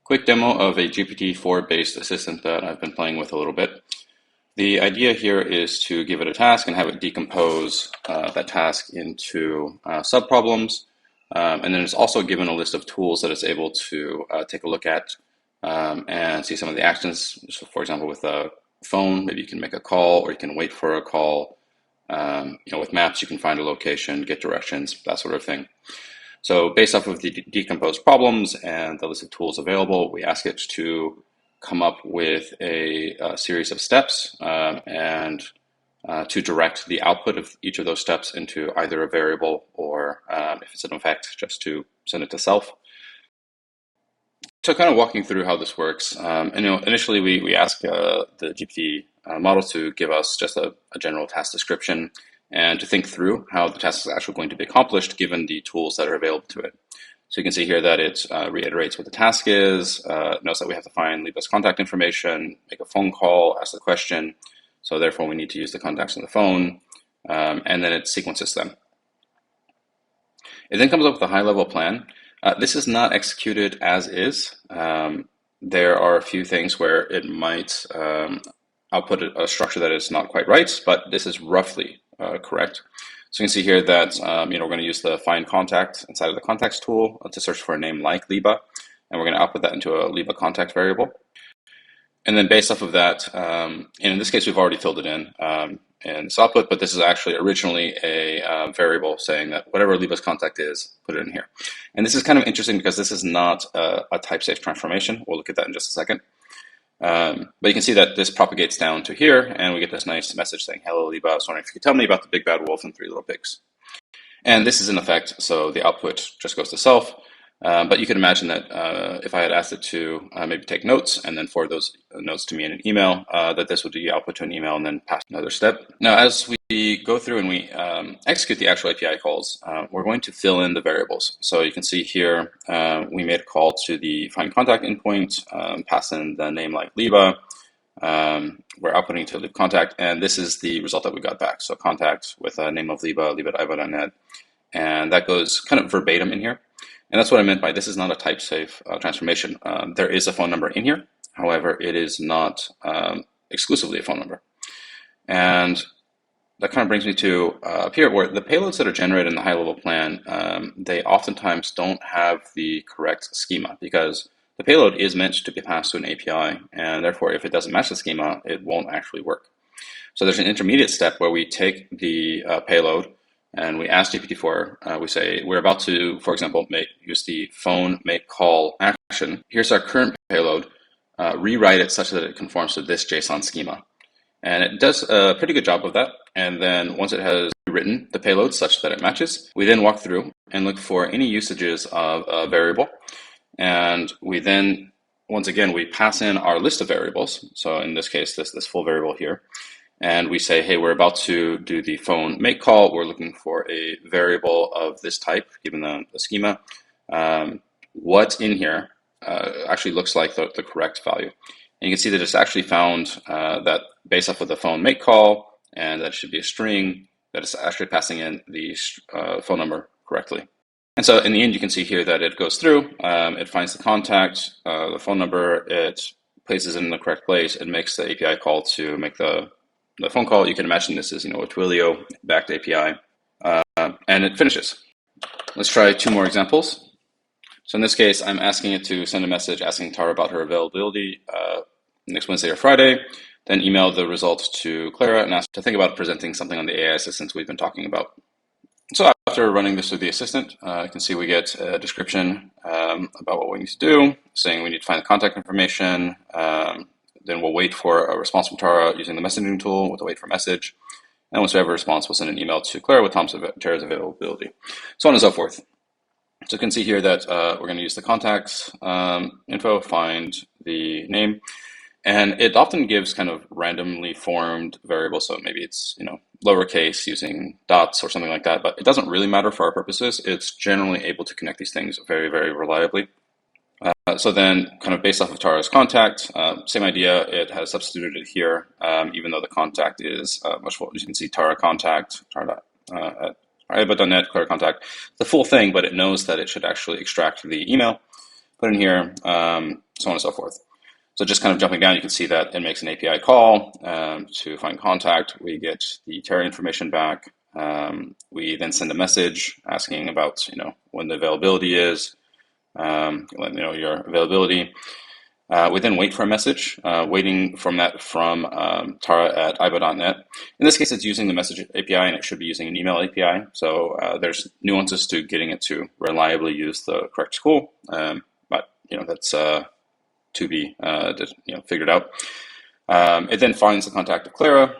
Quick demo of a GPT-4 based assistant that I've been playing with a little bit. The idea here is to give it a task and have it decompose that task into subproblems. And then it's also given a list of tools that it's able to take a look at and see some of the actions. So for example, with a phone, maybe you can make a call or you can wait for a call. With maps, you can find a location, get directions, that sort of thing. So based off of the decomposed problems and the list of tools available, we ask it to come up with a series of steps and to direct the output of each of those steps into either a variable or, if it's an effect, just to send it to self. So kind of walking through how this works, initially we ask the GPT model to give us just a general task description and to think through how the task is actually going to be accomplished given the tools that are available to it. So you can see here that it reiterates what the task is, knows that we have to find Liba's contact information, make a phone call, ask the question. So therefore we need to use the contacts on the phone, and then it sequences them. It then comes up with a high-level plan. This is not executed as is. There are a few things where it might output a structure that is not quite right, but this is roughly correct. So you can see here that we're going to use the find contact inside of the contacts tool to search for a name like Liba, and we're going to output that into a Liba contact variable. And then based off of that, and in this case we've already filled it in this output, but this is actually originally a variable saying that whatever Liba's contact is, put it in here. And this is kind of interesting because this is not a type-safe transformation. We'll look at that in just a second. But you can see that this propagates down to here, and we get this nice message saying, "Hello, Liba. I was wondering if you could tell me about the big bad wolf and three little pigs." And this is in effect, so the output just goes to self. But you can imagine that if I had asked it to maybe take notes and then forward those notes to me in an email, that this would do output to an email and then pass another step. Now, as we go through and we execute the actual API calls, we're going to fill in the variables. So you can see here, we made a call to the find contact endpoint, pass in the name like Liba. We're outputting to Liba contact, and this is the result that we got back. So contact with a name of Liba, liba@iva.net, and that goes kind of verbatim in here. And that's what I meant by this is not a type-safe transformation. There is a phone number in here. However, it is not exclusively a phone number. And that kind of brings me to up here where the payloads that are generated in the high-level plan, they oftentimes don't have the correct schema because the payload is meant to be passed to an API. And therefore, if it doesn't match the schema, it won't actually work. So there's an intermediate step where we take the payload and we ask GPT-4, we say, we're about to, for example, use the phone make call action. Here's our current payload. Rewrite it such that it conforms to this JSON schema. And it does a pretty good job of that. And then once it has written the payload such that it matches, we then walk through and look for any usages of a variable. And we then, once again, we pass in our list of variables. So in this case, this full variable here. And we say, hey, we're about to do the phone make call. We're looking for a variable of this type, given the schema. What's in here actually looks like the correct value. And you can see that it's actually found that based off of the phone make call, and that should be a string, that it's actually passing in the phone number correctly. And so in the end, you can see here that it goes through, it finds the contact, the phone number, it places it in the correct place, it makes the API call to make the phone call. You can imagine this is a Twilio backed API, and it finishes. Let's try two more examples. So in this case, I'm asking it to send a message asking Tara about her availability next Wednesday or Friday, then email the results to Clara and ask to think about presenting something on the AI assistants we've been talking about. So after running this through the assistant, you can see we get a description about what we need to do, saying we need to find the contact information. Then we'll wait for a response from Tara using the messaging tool with a wait for message. And once we have a response, we'll send an email to Clara with Tara's availability, so on and so forth. So you can see here that we're going to use the contacts info, find the name, and it often gives kind of randomly formed variables. So maybe it's lowercase using dots or something like that, but it doesn't really matter for our purposes. It's generally able to connect these things very, very reliably. So then kind of based off of Tara's contact, same idea, it has substituted it here, even though the contact is much more, you can see Tara contact, Tara at iva.net, Clara contact, the full thing, but it knows that it should actually extract the email, put in here, so on and so forth. So just kind of jumping down, you can see that it makes an API call to find contact. We get the Terra information back. We then send a message asking about when the availability is. Let me know your availability. We then wait for a message, waiting from Tara at iba.net. In this case, it's using the message API, and it should be using an email API. So there's nuances to getting it to reliably use the correct tool, but that's to be figured out. It then finds the contact of Clara.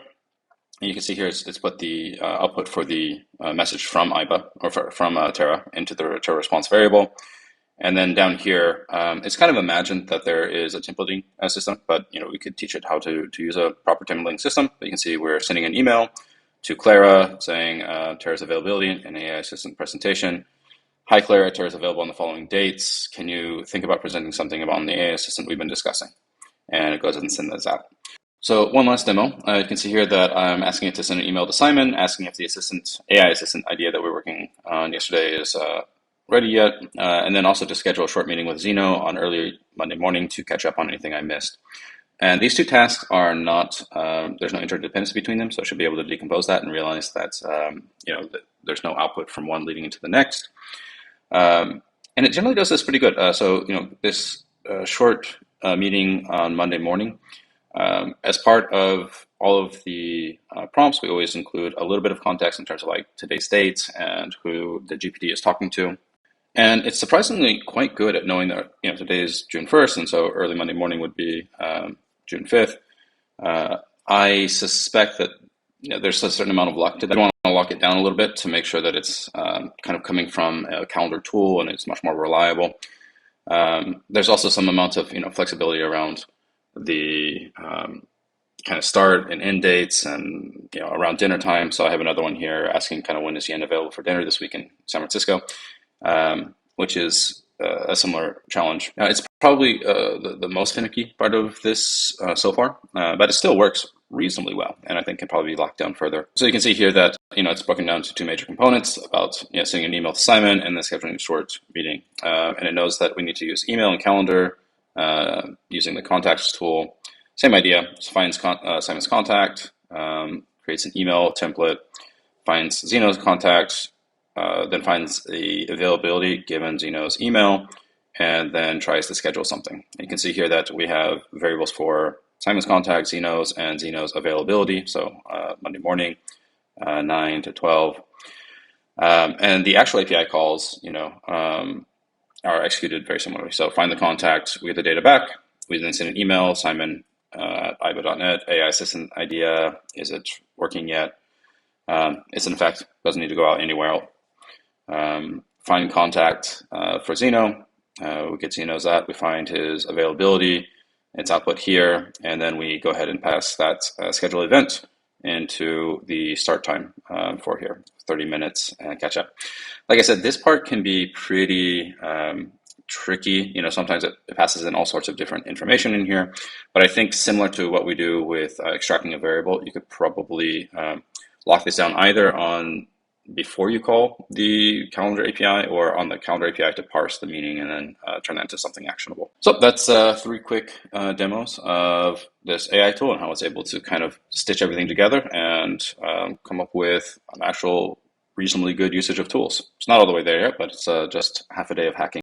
And you can see here it's put the output for the message from IBA or from Terra into the Terra response variable. And then down here, it's kind of imagined that there is a templating system, but we could teach it how to use a proper templating system. But you can see we're sending an email to Clara saying Terra's availability and AI assistant presentation. Hi, Clara, Terra's available on the following dates. Can you think about presenting something about the AI assistant we've been discussing? And it goes ahead and sends those out. So one last demo. You can see here that I'm asking it to send an email to Simon, asking if the AI assistant idea that we were working on yesterday is ready yet, and then also to schedule a short meeting with Zeno on early Monday morning to catch up on anything I missed. And these two tasks are not, there's no interdependency between them, so I should be able to decompose that and realize that, that there's no output from one leading into the next. And it generally does this pretty good. This short meeting on Monday morning, as part of all of the prompts, we always include a little bit of context in terms of like today's dates and who the GPT is talking to. And it's surprisingly quite good at knowing that today is June 1st, and so early Monday morning would be June 5th. I suspect that there's a certain amount of luck to that. I want to lock it down a little bit to make sure that it's kind of coming from a calendar tool and it's much more reliable. There's also some amount of flexibility around the kind of start and end dates and around dinner time. So I have another one here asking kind of when is Yen available for dinner this week in San Francisco, which is a similar challenge. It's probably the most finicky part of this so far, but it still works reasonably well, and I think can probably be locked down further. So you can see here that it's broken down to two major components about sending an email to Simon and then scheduling a short meeting, and it knows that we need to use email and calendar using the contacts tool. Same idea. Just finds Simon's contact, creates an email template, finds Zeno's contact, then finds the availability given Zeno's email, and then tries to schedule something. You can see here that we have variables for Simon's contact, Zeno's, and Zeno's availability. So Monday morning, 9 to 12. And the actual API calls, are executed very similarly. So find the contact, we get the data back, we then send an email, Simon at iba.net, AI assistant idea, is it working yet? It's in effect, doesn't need to go out anywhere else. Find contact for Zeno, we get Zeno's that, we find his availability, its output here, and then we go ahead and pass that schedule event into the start time for here, 30 minutes and catch up. Like I said, this part can be pretty tricky. Sometimes it passes in all sorts of different information in here, but I think similar to what we do with extracting a variable, you could probably lock this down either on before you call the calendar API or on the calendar API to parse the meaning and then turn that into something actionable. So that's 3 quick demos of this AI tool and how it's able to kind of stitch everything together and come up with an actual reasonably good usage of tools. It's not all the way there yet, but it's just half a day of hacking.